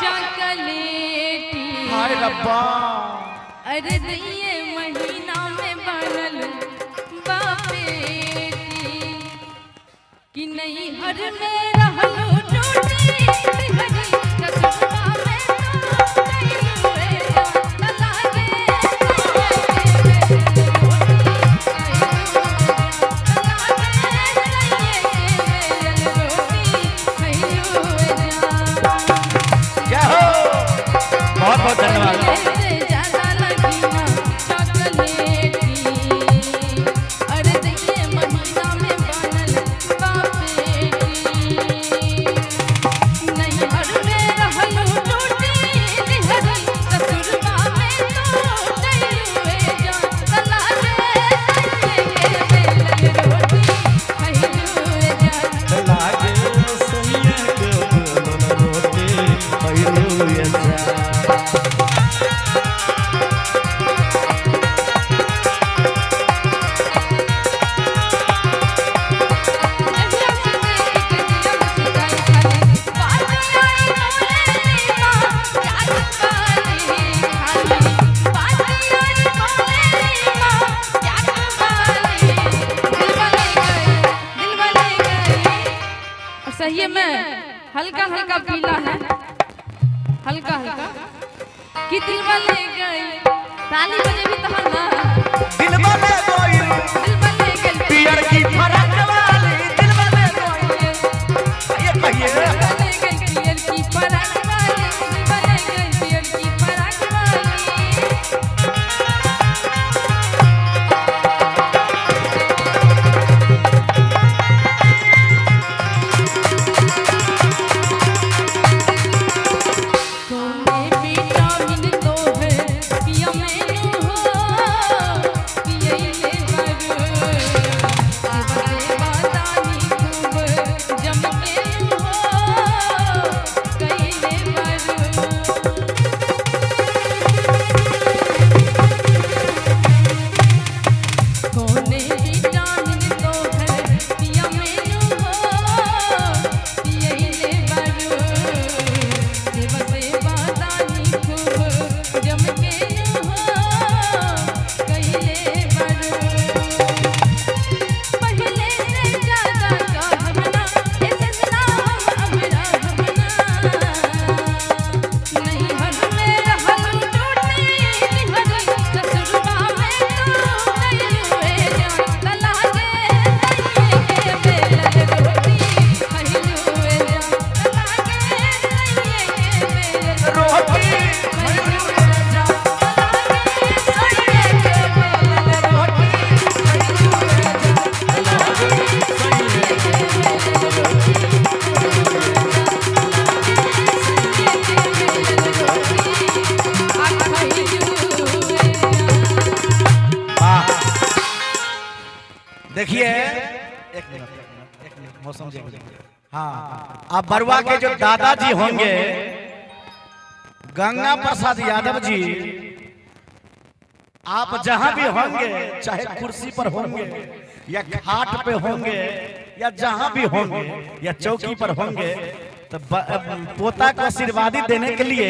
चॉकलेटी हाय रब्बा अरे ये महीना में बनल बापेटी कि नहीं हर में रहलो टूटी हरी कसुआ में तो नहीं हुए तला गे बहुत बहुत धन्यवाद। सही में हल्का हल्का पीला है, हल्का हल्का कि दिल वाले गई ताली बजे भी तहन ना दिल वाले गई पियर की फरक वाली दिल वाले गई ये कहिए पियर की फरक वाली दिल वाले गई पियर की फरक वाली देखिए एक मिनट मौसम हाँ अब बरुआ के जो दादाजी होंगे गंगा प्रसाद यादव जी, आप जहां भी होंगे चाहे कुर्सी पर होंगे या घाट पे होंगे या जहां भी होंगे या चौकी पर होंगे तो पोता को आशीर्वादित देने के लिए